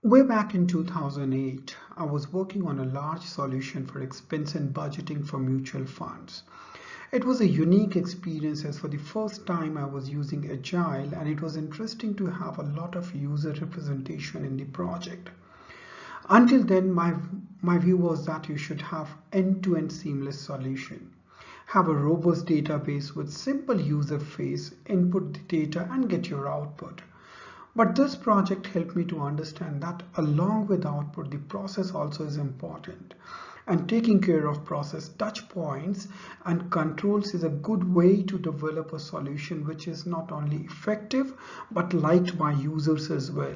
Way back in 2008, I was working on a large solution for expense and budgeting for mutual funds. It was a unique experience as for the first time I was using Agile, and it was interesting to have a lot of user representation in the project. Until then, my view was that you should have end-to-end seamless solution. Have a robust database with simple user face, input the data and get your output. But this project helped me to understand that along with output, the process also is important. And taking care of process touch points and controls is a good way to develop a solution which is not only effective but liked by users as well.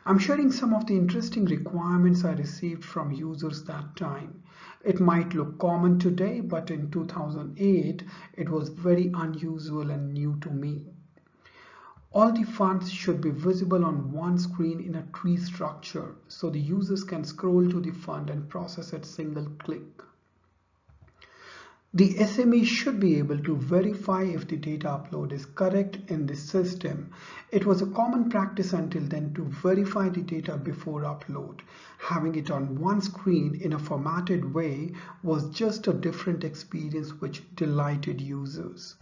I'm sharing some of the interesting requirements I received from users that time. It might look common today, but in 2008, it was very unusual and new to me. All the funds should be visible on one screen in a tree structure, so the users can scroll to the fund and process at single click. The SME should be able to verify if the data upload is correct in the system. It was a common practice until then to verify the data before upload. Having it on one screen in a formatted way was just a different experience which delighted users.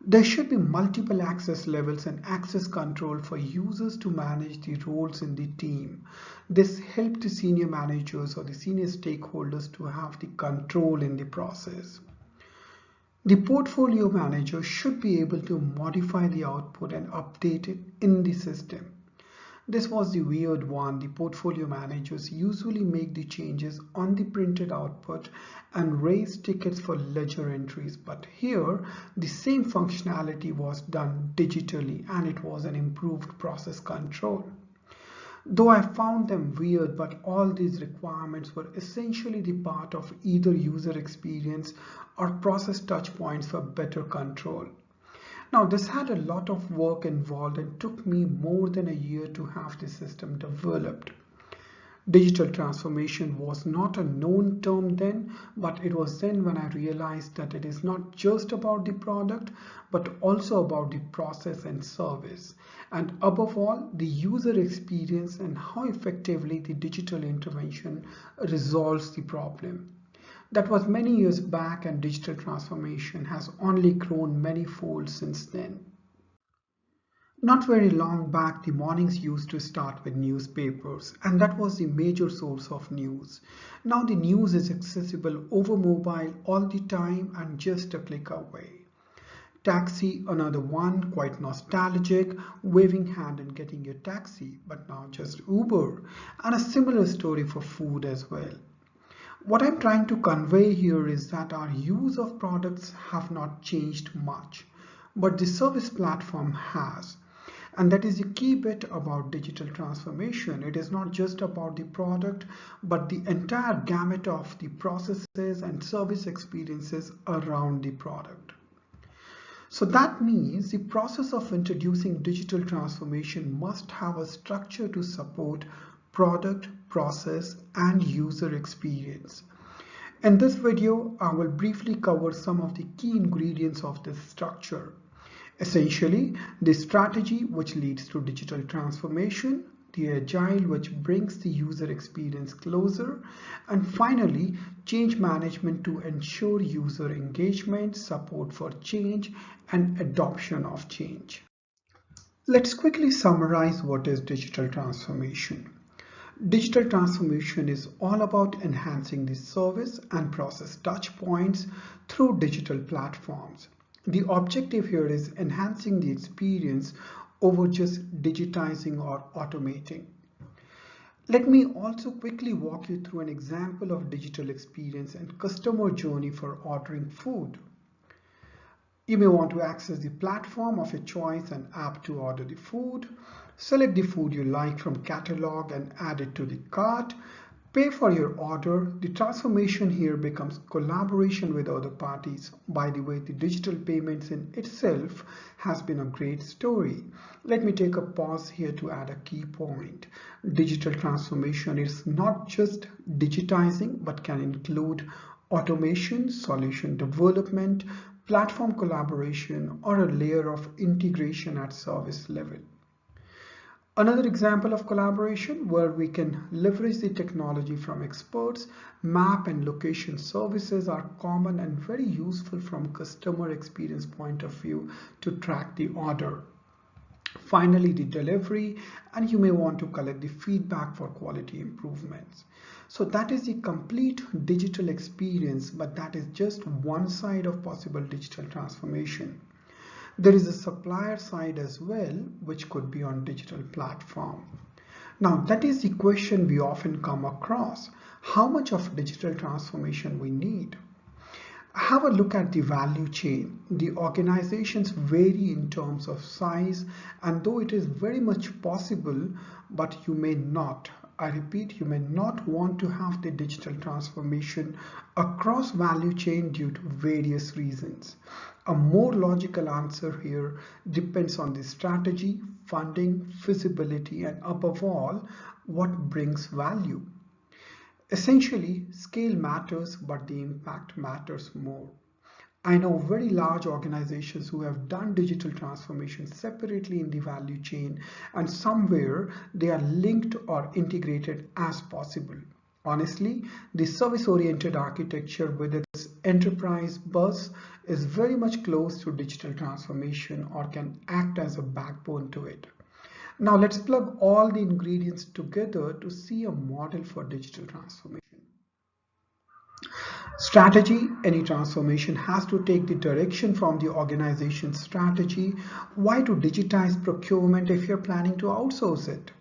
There should be multiple access levels and access control for users to manage the roles in the team. This helped the senior managers or the senior stakeholders to have the control in the process. The portfolio manager should be able to modify the output and update it in the system. This was the weird one. The portfolio managers usually make the changes on the printed output and raise tickets for ledger entries, but here the same functionality was done digitally and it was an improved process control. Though I found them weird, but all these requirements were essentially the part of either user experience or process touch points for better control. Now, this had a lot of work involved and took me more than a year to have the system developed. Digital transformation was not a known term then, but it was then when I realized that it is not just about the product, but also about the process and service. And above all, the user experience and how effectively the digital intervention resolves the problem. That was many years back, and digital transformation has only grown many folds since then. Not very long back, the mornings used to start with newspapers, and that was the major source of news. Now the news is accessible over mobile all the time and just a click away. Taxi, another one, quite nostalgic, waving hand and getting your taxi, but now just Uber, and a similar story for food as well. What I'm trying to convey here is that our use of products have not changed much, but the service platform has. And that is the key bit about digital transformation. It is not just about the product, but the entire gamut of the processes and service experiences around the product. So that means the process of introducing digital transformation must have a structure to support product, process, and user experience. In this video, I will briefly cover some of the key ingredients of this structure. Essentially, the strategy which leads to digital transformation, the agile which brings the user experience closer, and finally, change management to ensure user engagement, support for change, and adoption of change. Let's quickly summarize what is digital transformation. Digital transformation is all about enhancing the service and process touch points through digital platforms. The objective here is enhancing the experience over just digitizing or automating. Let me also quickly walk you through an example of digital experience and customer journey for ordering food. You may want to access the platform of your choice and app to order the food. Select the food you like from catalog and add it to the cart. Pay for your order. The transformation here becomes collaboration with other parties. By the way, the digital payments in itself has been a great story. Let me take a pause here to add a key point. Digital transformation is not just digitizing, but can include automation, solution development, platform collaboration, or a layer of integration at service level. Another example of collaboration where we can leverage the technology from experts, map and location services are common and very useful from customer experience point of view to track the order. Finally, the delivery, and you may want to collect the feedback for quality improvements. So that is the complete digital experience, but that is just one side of possible digital transformation. There is a supplier side as well, which could be on digital platform. Now, that is the question we often come across. How much of digital transformation we need? Have a look at the value chain. The organizations vary in terms of size, and though it is very much possible, but you may not. I repeat, you may not want to have the digital transformation across value chain due to various reasons. A more logical answer here depends on the strategy, funding, feasibility, and above all, what brings value. Essentially, scale matters, but the impact matters more. I know very large organizations who have done digital transformation separately in the value chain, and somewhere they are linked or integrated as possible. Honestly, the service-oriented architecture with its enterprise buzz is very much close to digital transformation or can act as a backbone to it. Now let's plug all the ingredients together to see a model for digital transformation. Strategy, any transformation has to take the direction from the organization's strategy. Why to digitize procurement if you're planning to outsource it?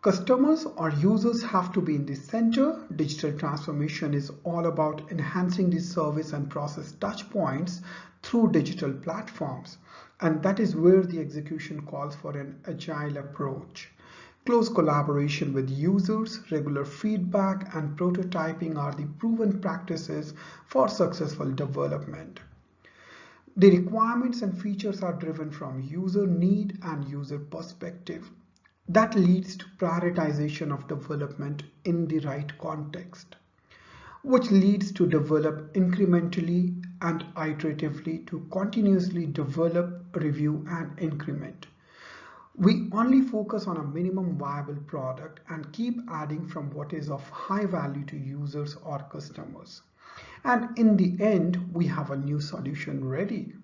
Customers or users have to be in the center. Digital transformation is all about enhancing the service and process touch points through digital platforms. And that is where the execution calls for an agile approach. Close collaboration with users, regular feedback, and prototyping are the proven practices for successful development. The requirements and features are driven from user need and user perspective. That leads to prioritization of development in the right context, which leads to develop incrementally and iteratively to continuously develop, review, and increment. We only focus on a minimum viable product and keep adding from what is of high value to users or customers. And in the end, we have a new solution ready.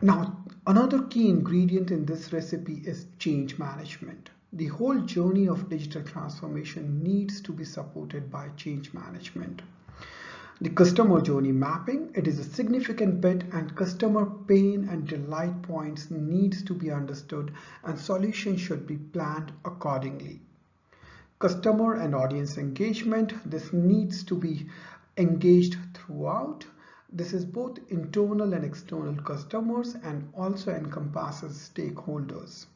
Now, another key ingredient in this recipe is change management. The whole journey of digital transformation needs to be supported by change management. The customer journey mapping, it is a significant bit, and customer pain and delight points needs to be understood and solutions should be planned accordingly. Customer and audience engagement, this needs to be engaged throughout. This is both internal and external customers and also encompasses stakeholders.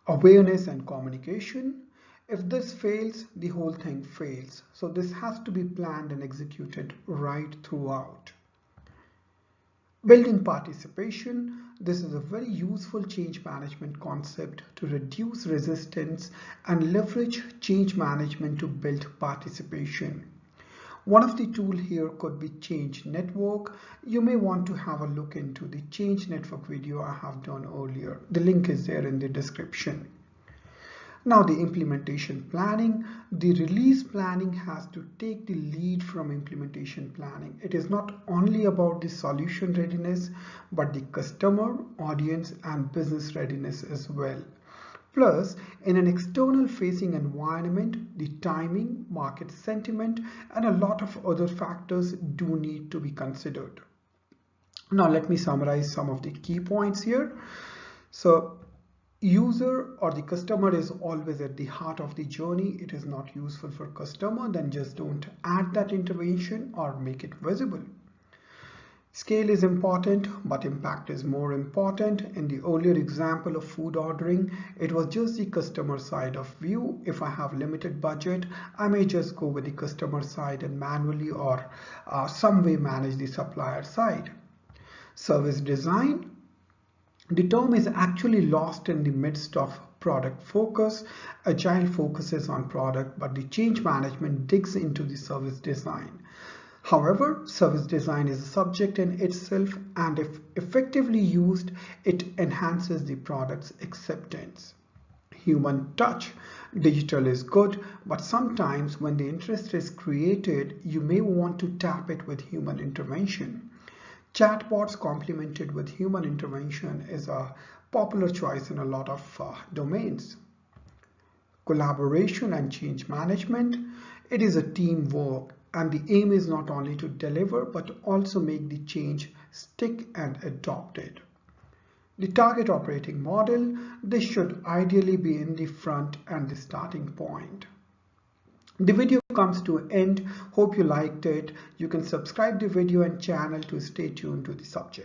Awareness and communication. If this fails, the whole thing fails. So this has to be planned and executed right throughout. Building participation. This is a very useful change management concept to reduce resistance and leverage change management to build participation. One of the tools here could be Change Network. You may want to have a look into the Change Network video I have done earlier. The link is there in the description. Now the implementation planning, the release planning has to take the lead from implementation planning. It is not only about the solution readiness, but the customer, audience, and business readiness as well. Plus, in an external facing environment, the timing, market sentiment, and a lot of other factors do need to be considered. Now let me summarize some of the key points here. So, user or the customer is always at the heart of the journey. It is not useful for customer, then just don't add that intervention or make it visible. Scale is important, but impact is more important. In the earlier example of food ordering, it was just the customer side of view. If I have limited budget, I may just go with the customer side and manually or some way manage the supplier side. Service design. The term is actually lost in the midst of product focus. Agile focuses on product, but the change management digs into the service design. However, service design is a subject in itself, and if effectively used, it enhances the product's acceptance. Human touch. Digital is good, but sometimes when the interest is created, you may want to tap it with human intervention. Chatbots complemented with human intervention is a popular choice in a lot of domains. Collaboration and change management. It is a teamwork, and the aim is not only to deliver but also make the change stick and adopt it. The target operating model. This should ideally be in the front and the starting point. The video comes to an end. Hope you liked it. You can subscribe the video and channel to stay tuned to the subject.